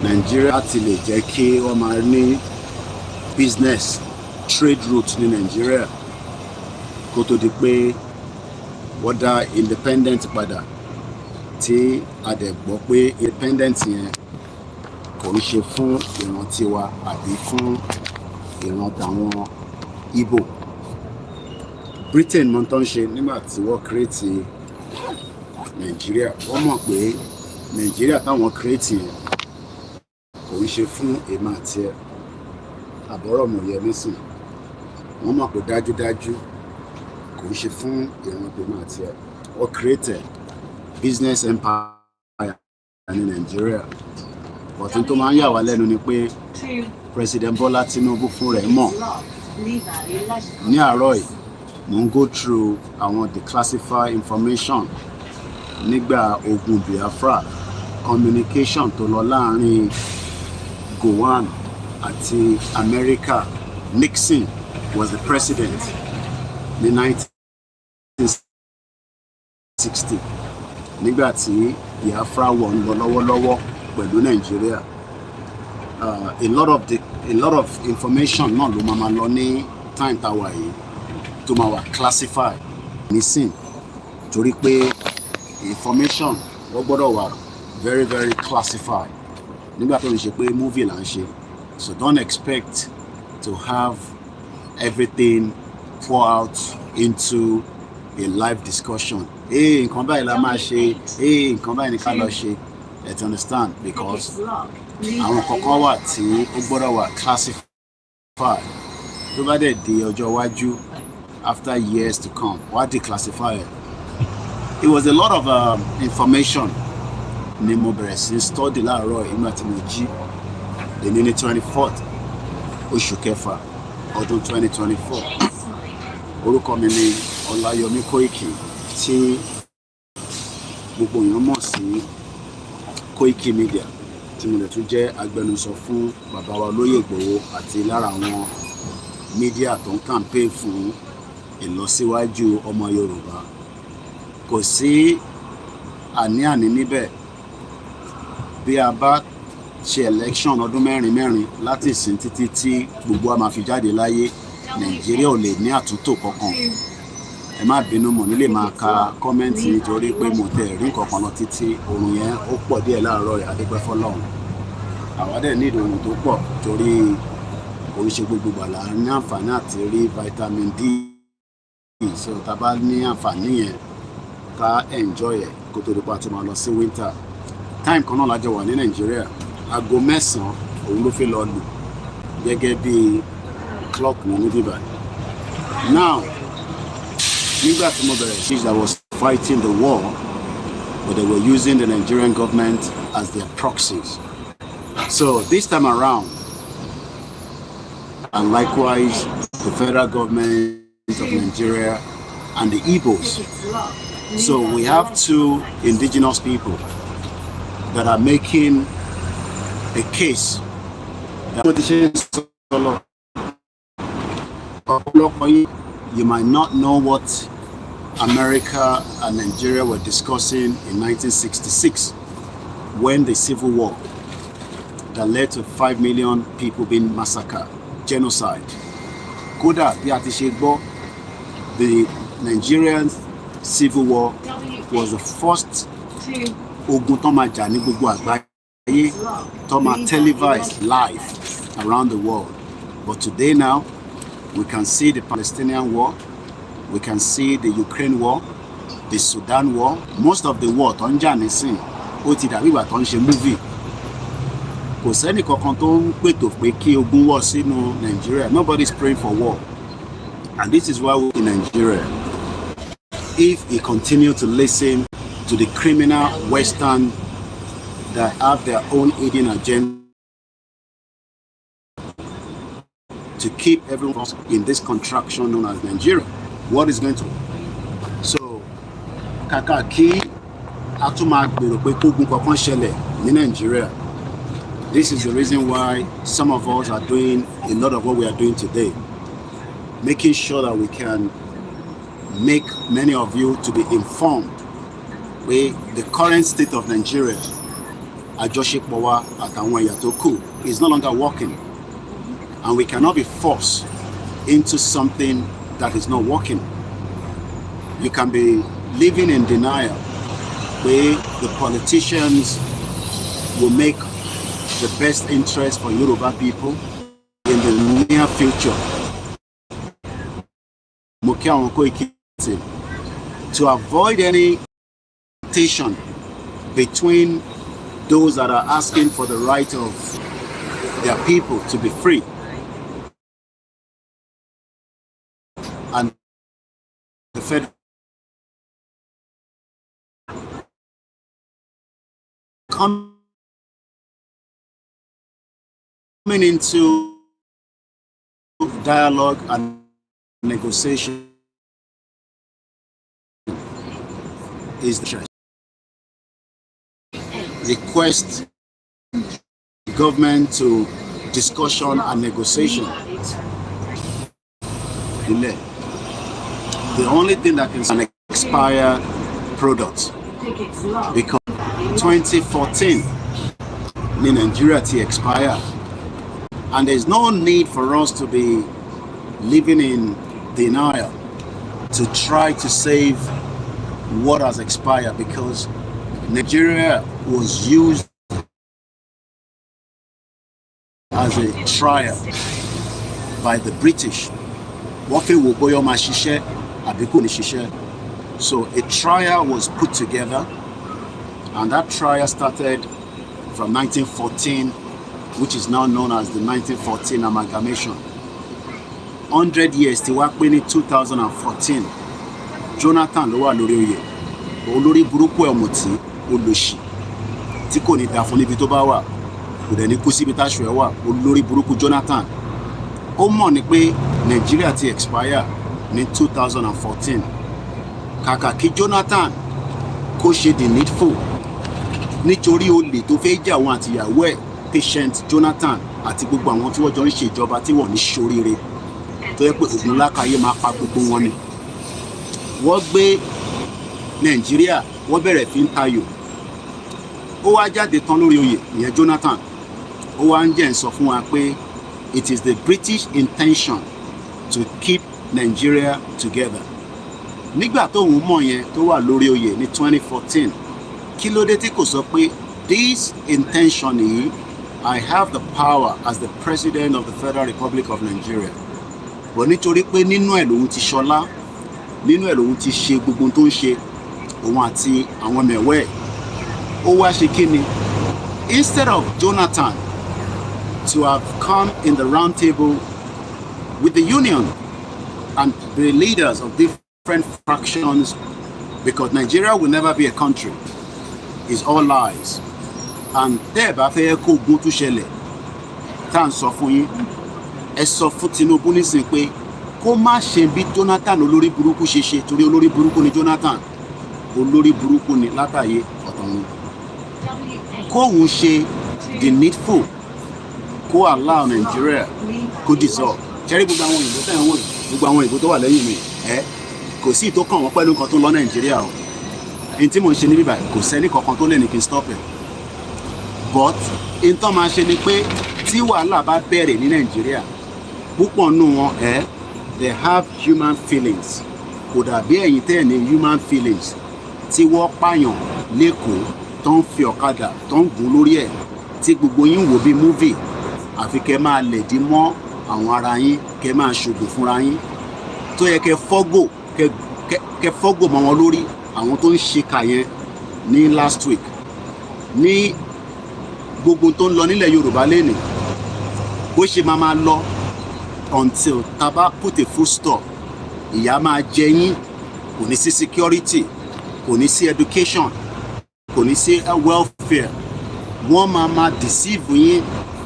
Nigeria ti lè jẹ́ kí wọ́n máa ní business trade route ní Nigeria kó tó di pé wọ́n dá independent padà tí a dẹ̀ gbọ́ pé independent yẹn kò ń ṣe fún ìran tiwa àbí fún ìran tàwọn Igbo. Britain mọ̀ tó ń ṣe nígbà tí wọ́n create Nigeria. Wọ́n mọ̀ pé Nigeria táwọn create yẹn kò ń ṣe fún èmi àti ẹ àbọ̀rọ̀ mọ̀yẹ́ nísìn. Wọ́n mọ̀ pé dájúdájú kò ń ṣe fún ìran èmi àti ẹ. Wọ́n create business empire ní Nigeria. Ọ̀tún tó máa ń yà wá lẹ́nu ni pé President Bola Tinubu fún rẹ̀ mọ̀. Ní àárọ̀ yìí mo ń go through àwọn declassified information nígbà ogun Biafra, communication tó lọ láàrin Gowon àti America. Nixon was the president ní 1960 nígbà tí Biafra war ń lọ lọ́wọ́lọ́wọ́ pẹ̀lú Nigeria. A lot of information náà ló máa lọ ní time táwa yìí tó máa wà classified nísìn torí pé information wọ́n gbọ́dọ̀ wà very very classified nígbà tó ń ṣe pé movie là ń ṣe. So don't expect to have everything pour out into a live discussion. Nǹkan báyìí la máa ṣe, nǹkan báyìí ni ká lọ ṣe. Let's understand, because àwọn kọ̀ọ̀kan wà tí ó gbọ́dọ̀ wà classified tó bá dẹ̀ di ọjọ́ iwájú after years to come wá declassify it. It was a lot of information ni mo bẹ̀rẹ̀ sí study láàárọ̀ ìgbà tí mo jí èní ní 24th oṣù kẹfà ọdún 2024. Orúkọ mi ni Olayomi Koiki tí gbogbo èèyàn mọ̀ sí Koikimedia tí mo lè tún jẹ́ agbẹnusọ fún bàbá wa Olóyè Ìgbòho àti lára àwọn mídíà tó ń campaign fún ìlọsíwájú ọmọ Yorùbá. Kò sí àní-àní níbẹ̀ bí a bá ṣe election ọdún mẹ́rin láti ìsìn títí tí gbogbo a máa fi jáde láyé, Nàìjíríà ò lè ní àtúntò kankan. Ẹ má bínú mọ̀ nílé máa ka kọ́mẹ́ǹtì nítorí pé mo tẹ̀ rí nǹkan kan lọ títí oorun yẹn ó pọ̀ díẹ̀ láàárọ̀ àdúpẹ́ fọ́lọ́run. Àwa dẹ̀ ní ìdòwò tó pọ̀ torí kò ń ṣe gbogbo gbàlà ní àǹfààní àti rí vitamin D. So tá bá ní àǹfààní yẹn ká enjoy ẹ̀ kó tó di pa tó máa lọ sí winter. Time kan náà lájọ wà ní Nàìjíríà, aago 9 òun ló fi lọ lù gẹ́gẹ́ bí clock ní níbí báyìí. Now nígbà tí mo bẹ̀rẹ̀ sí I was fighting the war, but they were using the Nigerian government as their proxies. So this time around, and likewise the federal government of Nigeria and the Igbos. So we have two indigenous people that are making a case that you might not know what America and Nigeria were discussing in 1966 when the civil war that led to 5 million people being massacred, genocide. Kódà bí a ti ṣe gbọ́, the Nigerian civil war was the first ogun tó máa jà ní gbogbo àgbáyé tó máa televised live around the world. But today now, we can see the Palestinian war, we can see the Ukraine war, the Sudan war. Most of the war tó ń jà nísìn ó ti dàbí ìgbà tó ń ṣe movie. Kò sẹ́ni kankan tó ń pètò pé kí ogun wọ̀ sínú Nigeria. Nobody's praying for war. And this is why we're in Nigeria. If he continue to listen to the criminal Western that have their own hidden agenda to keep everyone in this contraction known as Nigeria, what is going to? So, kàkà kí a tún máa gbèrò pé kógun kankan ṣẹlẹ̀ ní Nigeria. This is the reason why some of us are doing a lot of what we are doing today, making sure that we can make many of you to be informed with the current state of Nigeria. àjọṣepọ̀ wa àtàwọn ẹ̀yà tó kù is no longer working, and we cannot be forced into something that is not working. You can be living in denial where the politicians will make the best interest for Yoruba people in the near future. OLAYOMI KOIKI, to avoid any tension between those that are asking for the right of their people to be free and the federal coming into dialogue and negotiation is the church. Request the government to discussion and negotiation. The only thing that can an expired product, because 2014 in Nigeria to expire, and there's no need for us to be living in denial to try to save what has expired, because Nigeria was used as a trial by the British. So a trial was put together, and that trial started from 1914, which is now known as the 1914 amalgamation. 100 years to work in 2014. Jonathan ló wà lórí oyè, olórí burúkú ẹ̀mọ̀tí olóṣì tí kò ní dá fún níbi tó bá wà, kò dẹ̀ ní kú síbi táṣù ẹ̀ wà, olórí burúkú Jonathan. Ó mọ̀ ní pé Nigeria ti expire ní 2014. Kàkà kí Jonathan kó ṣe the needful nítorí olè tó fẹ́ jà wọn àtìyàwó ẹ̀, Patient Jonathan àti gbogbo àwọn tí wọ́n jọ ń ṣe ìjọba tí wọ́n ní ṣoríire, tó yẹ pé ògùn lákàyè máa pa gbogbo wọn ni. Wọ́n gbé Nàìjíríà, wọ́n bẹ̀rẹ̀ fi ń tayò. Ó wá jáde tán lórí oyè, ìyẹn Jonathan. Ó wá ń jẹ́ ń sọ fún wa pé it is the British intention to keep Nigeria together. Nígbà tó ń mọ̀ yẹn tó wà lórí oyè ní 2014, kí ló dé tí kò sọ pé this intention yìí, I have the power as the President of the Federal Republic of Nigeria. But nítorí pé nínú ẹ̀ lòun ti ṣọlá, nínú ẹ̀ lòun ti ṣe gbogbo tó ń ṣe, òun àti àwọn mẹ̀wẹ́ ẹ̀. Ó wá ṣe kí ni? Instead of Jonathan to have come in the round table with the union and the leaders of different fractions, because Nigeria will never be a country. It's all lies. And tẹ́ ẹ bá fẹ́ kó ogun tún ṣẹlẹ̀, tá à ń sọ fún yín, ẹ sọ fún Tinubu nísìnyí pé kó má ṣe bí Jonathan olórí burúkú ṣe ṣe, torí olórí burúkú ni Jonathan, olórí burúkú ni látàyè ọ̀tọ̀run. Kóhun ṣe the needful, kó allow Nigeria kó dissolve. Ṣẹ́rí gbogbo àwọn òyìnbó tẹ̀ ń wò, gbogbo àwọn òyìnbó tó wà lẹ́yìn mi, kò sí ìtó kàn wọ́n pẹ̀lú nǹkan tó ń lọ Nàìjíríà o. Ẹni tí mò ń ṣe níbí báyìí kò sẹ́ni kankan tó lè ní kí n stop ẹ̀. But in tó máa ṣe ni pé tí wàhálà bá bẹ̀rẹ̀ ní Nàìjíríà, púpọ̀ nù wọn they have human feelings. Kò dàbí ẹ̀yin tẹ́ ẹ̀ ní human feelings tí wọ́n pààyàn lẹ́kọ̀ọ́ tó ń fi ọ̀kadà tó ń gùn lórí ẹ̀, tí gbogbo yín wò bí movie, àfi kẹ́ máa lẹ̀dí mọ́ àwọn ara yín, kẹ́ máa ṣògùn fúnra yín, tó yẹ kẹ́ fọ́gò mọ́ wọn lórí. Àwọn tó ń ṣe kà yẹn ní last week ní gbogbo tó ń lọ nílẹ̀ Yorùbá lẹ́nìí, bó ṣe máa lọ until taba put a full stop. Ìyà máa jẹ yín, kò ní sí security, kò ní sí education, kò ní sí welfare. Wọ́n máa deceive yín,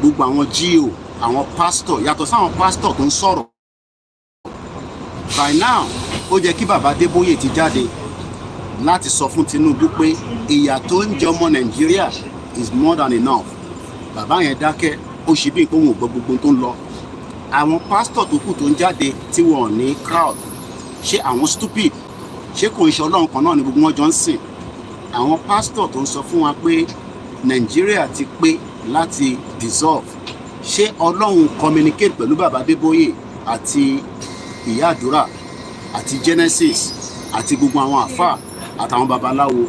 gbogbo àwọn GO, àwọn pastor, yàtọ̀ sáwọn pastor tó ń sọ̀rọ̀. By now ó jẹ́ kí bàbá Adébóyè ti jáde láti sọ fún Tinubu pé ìyà tó ń jẹ ọmọ Nàìjíríà is more than enough. Bàbá yẹn dákẹ́, ó ṣe bí nǹkan òun ò gbọ́ gbogbo tó ń lọ. Àwọn pásítọ̀ tó kù tó ń jáde tí wọ́n ní crowd, ṣé àwọn stupid? Ṣé kò ń ṣe Ọlọ́run kan náà ni gbogbo wọn jọ ń sìn? Àwọn pásítọ̀ tó ń sọ fún wa pé Nàìjíríà ti pé láti dissolve, ṣé Ọlọ́run communicate pẹ̀lú bàbá Adébóyè àti ìyá àdúrà àti Genesis àti gbogbo àwọn àfà àtàwọn babaláwo,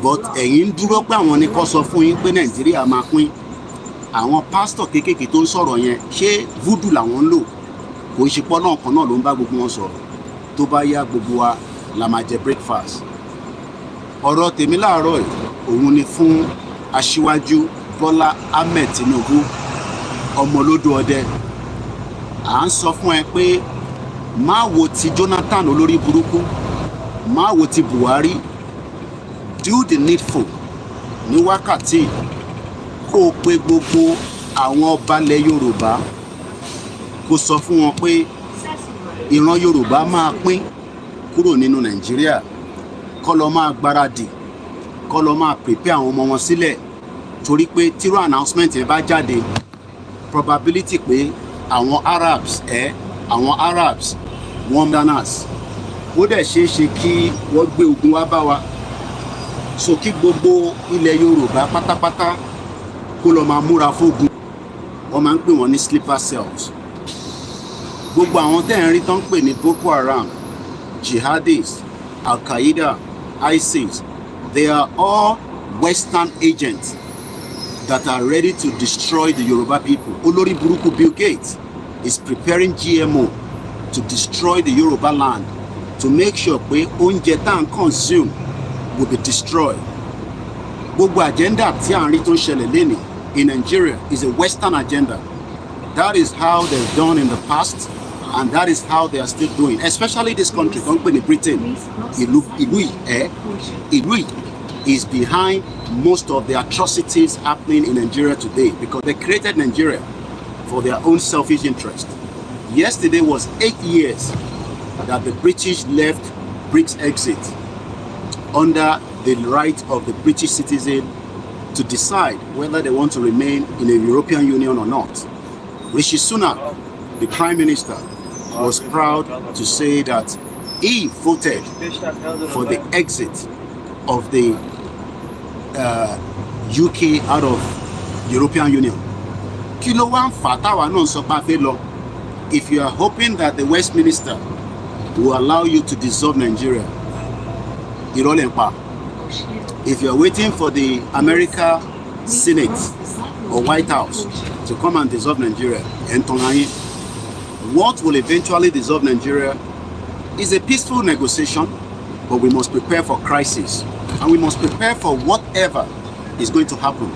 but ẹ̀yin ń dúró pé àwọn ni kó sọ fún yín pé Nàìjíríà máa pín. Àwọn pásítọ̀ kéékèèké tó ń sọ̀rọ̀ yẹn ṣé voodoo làwọn ń lò? Kò ń ṣe pọ́ náà kan náà ló ń bá gbogbo wọn sọ̀rọ̀. Tó bá yá gbogbo wa la máa jẹ breakfast. Ọ̀rọ̀ tèmi láàárọ̀ yìí òun ni fún aṣíwájú Bọ́lá Ahmed Tinubu, ọmọlódò ọdẹ. À ń sọ fún ẹ pé má wo ti Jonathan olórí burúkú, má wo ti Buhari, do the needful ní wákàtí kó o pe gbogbo àwọn ọba ilẹ̀ Yorùbá kó sọ fún wọn pé ìran Yorùbá máa pín kúrò nínú Nàìjíríà, kó lọ máa gbáradì, kó lọ máa prepare àwọn ọmọ wọn sílẹ̀, torí pé tíró announcement yẹn bá jáde, probability pé àwọn Arabs wọ́n danas, ó dẹ̀ ṣeé ṣe kí wọ́n gbé ogun wá bá wa. So kí gbogbo ilẹ̀ Yorùbá pátápátá kó lọ máa múra fógun. Wọ́n máa ń pè wọ́n ní sleeper cells. Gbogbo àwọn tẹ́ ń rí tán pè ní Boko Haram, jihadists, Al-Qaeda, ISIS, they are all Western agents that are ready to destroy the Yoruba people. Olórí burúkú Bill Gates is preparing GMO to destroy the Yoruba land, to make sure pé oúnjẹ tá à ń consume will be destroyed. Gbogbo agenda tí à ń rí tó ń ṣẹlẹ̀ lénìí in Nigeria is a Western agenda. That is how they've done in the past, and that is how they are still doing, especially this country, tó ń pè ní Britain. Ìlú yìí is behind most of the atrocities happening in Nigeria today, because they created Nigeria for their own selfish interest. Yesterday was 8 years that the British left BRICS exit under the right of the British citizen to decide whether they want to remain in the European Union or not. Rishi Sunak, the Prime Minister, was proud to say that he voted for the exit of the UK out of European Union. Kí ló wá ń fà táwa náà sọ pé a fẹ́ lọ? If you are hoping that the Westminster will allow you to dissolve Nigeria, irọ́ lẹ̀ ń pa. If you are waiting for the American Senate or White House to come and dissolve Nigeria, ẹ̀ ń tan ayé. What will eventually dissolve Nigeria is a peaceful negotiation, but we must prepare for crisis, and we must prepare for whatever is going to happen.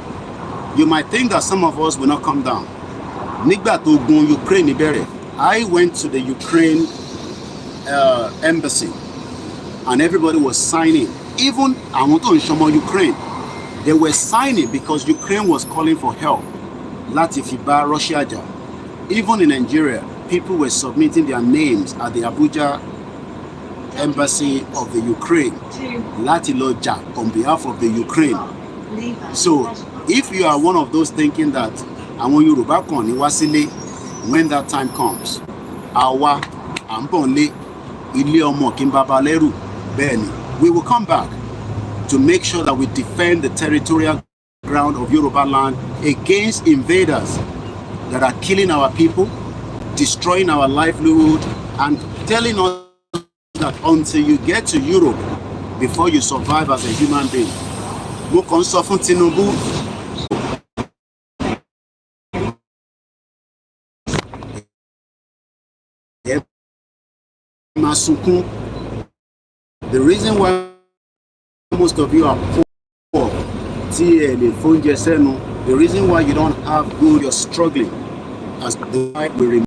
You might think that some of us will not come down. Nígbà tó gun Ukraine bẹ̀rẹ̀, I went to the Ukraine embassy, and everybody was signing. Even àwọn tó ń ṣọmọ Ukraine, they were signing because Ukraine was calling for help láti fi bá Russia jà. Even in Nigeria, people were submitting their names at the Abuja embassy of the Ukraine láti lọ jà on behalf of the Ukraine. So if you are one of those thinking that àwọn Yorùbá kan ní wá sílé when that time comes, àwa à ń bọ̀ nílé, ilé ọmọ kí n bàbá lẹ́rù, bẹ́ẹ̀ ni, we will come back to make sure that we defend the territorial ground of Yoruba land against invaders that are killing our people, destroying our livelihood, and telling us that until you get to Europe before you survive as a human being. Mo kàn sọ fún Tinubu, máa sunkún. The reason why most of you are poor, tí ẹ lè fóúnjẹ sẹ́nu, the reason why you don't have good, you're struggling, as the life will remain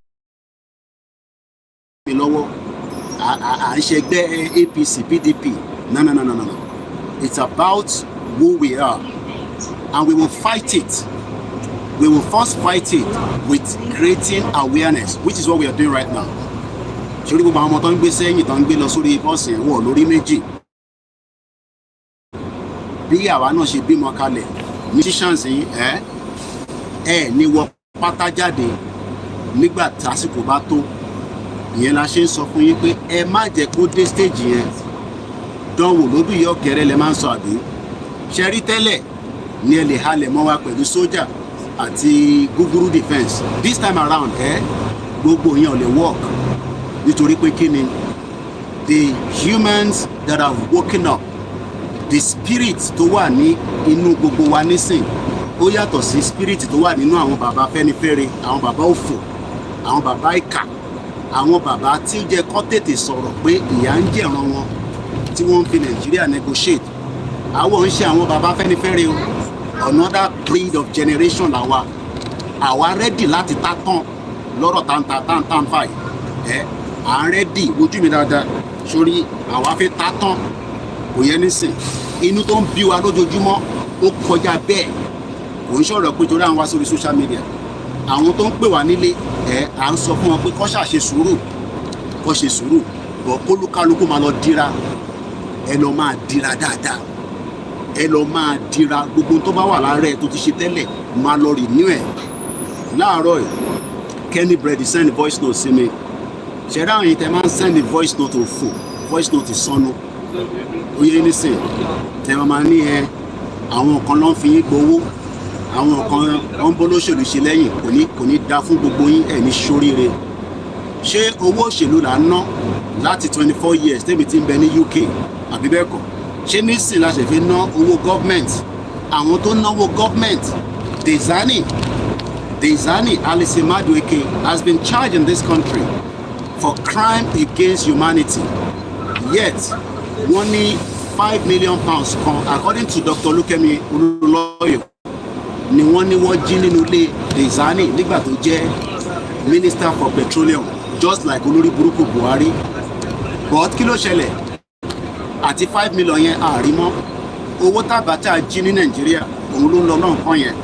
lọ́wọ́. À ń ṣẹgbẹ́ APC, PDP. No. It's about who we are, and we will fight it. We will first fight it with creating awareness, which is what we are doing right now. Ṣé gbogbo àwọn ọmọ tó ń gbé sẹ́yìn tó ń gbé lọ sórí bọ́ọ̀sì wọ̀ lórí méjì? Bí àwa náà ṣe bímọ kalẹ̀, musicians yìí ní wọ pátá jáde nígbà tásìkò bá tó. Ìyẹn la ṣe ń sọ fún yín pé ẹ má jẹ́ kó dé stage yẹn. Dánwò lójú ìyá ọ̀kẹ́rẹ́ lẹ máa ń sọ àbí? Ṣe rí tẹ́lẹ̀ ní ẹ lè halẹ̀ mọ́ wa pẹ̀lú sójà àti gúgúrú defence. This time around gbogbo yẹn ò lè work nítorí pé kí ni the humans that have woken up, the spirit tó wà ní inú gbogbo wa nísìn ó yàtọ̀ sí spirit tó wà nínú àwọn bàbá Fẹ́nifẹ́re, àwọn bàbá òfò, àwọn bàbá ìkà, àwọn bàbá tí ó jẹ́ kó tètè sọ̀rọ̀ pé ìyà ń jẹ̀ràn wọn tí wọ́n ń fi Nàìjíríà negotiate. Àwọn ń ṣe àwọn bàbá Fẹ́nifẹ́re o, another breed of generation làwa. Àwa ready láti tá tán lọ́rọ̀ tán fàì à ń ready ojú mi dáadáa sórí àwa fẹ́ tá tán kò yẹ nísìn. Inú tó ń bí wa lójoojúmọ́ ó kọjá bẹ́ẹ̀. Kò ń sọ̀rọ̀ pé torí àwọn wá sórí social media, àwọn tó ń pè wá nílé à ń sọ fún wọn pé kó ṣe sùúrù, kó ṣe sùúrù, bọ̀ kólúkálukú máa lọ dira, ẹ lọ máa dira dáadáa, ẹ lọ máa dira gbogbo tó bá wà lára ẹ tó ti ṣe tẹ́lẹ̀ máa lọ renew ẹ̀. Láàárọ̀ ẹ̀ Kenny Brady send voice note sí mi, ṣẹ̀dá àwọn yìí tẹ máa ń send voice note òfò, voice note ìsọnù, ó yẹ nísìn tẹ máa ní àwọn kan ló ń fi yín gbowó, àwọn kan ló ń bọ́ lóṣèlú ṣe lẹ́yìn, kò ní dá fún gbogbo yín, ẹ̀ ní ṣoríire. Ṣé owó òṣèlú là ń ná láti 24 years tẹ́mi ti ń bẹ ní UK àbí bẹ́ẹ̀ kọ́? Ṣé nísìn la ṣe fi ná owó government? Àwọn tó náwó government, Dezani Alice Madueke has been charged in this country for crime against humanity. Yet, wọ́n ní £5 million kan, according to Dr. Olukemi Olúlọ́yọ̀, ni wọ́n ní wọ́n jí nínú ilé Dezani nígbà tó jẹ́ Minister for Petroleum, just like olórí burúkú Buhari. But kí ló ṣẹlẹ̀? Àti 5 million yẹn àrímọ́. Owó tàbátà jí ní Nàìjíríà òun ló ń lọ náà kan yẹn.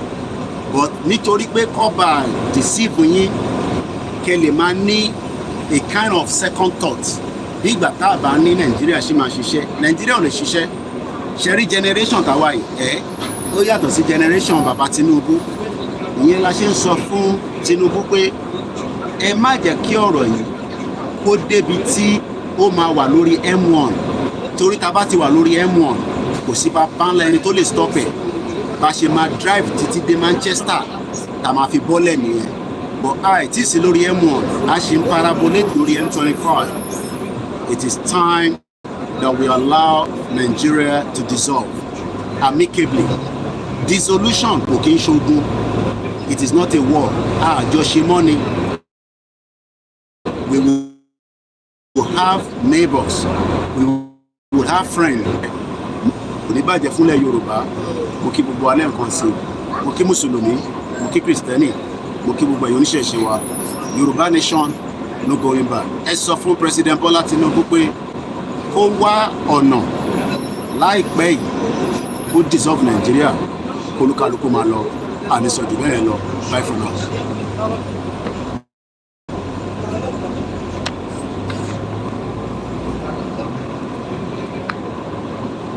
But nítorí pé kọ́ba deceive yín kẹ́ lè máa ní a kind of second thought bí ìgbà tá a bá ní Nàìjíríà ṣe máa ṣiṣẹ́. Nàìjíríà ò lè ṣiṣẹ́. Ṣẹ́rí generation tàwa yìí ó yàtọ̀ sí generation bàbá Tinubu. Ìyẹn la ṣe ń sọ fún Tinubu pé ẹ má jẹ́ kí ọ̀rọ̀ yìí kó débi tí ó máa wà lórí M1. Torí tá bá ti wà lórí M1 kò sí bá pánlẹ̀ ẹni tó lè stop ẹ̀. Bá ṣe máa drive títí dé Manchester tá máa fi bọ́lẹ̀ nìyẹn. But tí sí lórí M1 a ṣe ń parabolate lórí M25. It is time that we allow Nigeria to dissolve amicably. Dissolution kò kí ń ṣogun. It is not a war. Àjọṣe money. We will have neighbors. We will have friends. Kò ní bàjẹ́ fúnlẹ̀ Yorùbá. Mo kí gbogbo alẹ́ nǹkan sí. Mo kí Mùsùlùmí. Mo kí Kristẹni. Mo kí gbogbo ẹ̀yọ́ oníṣẹ̀ṣe wa. Yorùbá nation no going back. Ẹ sọ fún President Bola Tinubu pé kó wá ọ̀nà láìpẹ́ yìí kó dissolve Nigeria. Kólúkálukú máa lọ. Àníṣọ́jú bẹ́ẹ̀ lọ. Bye for now.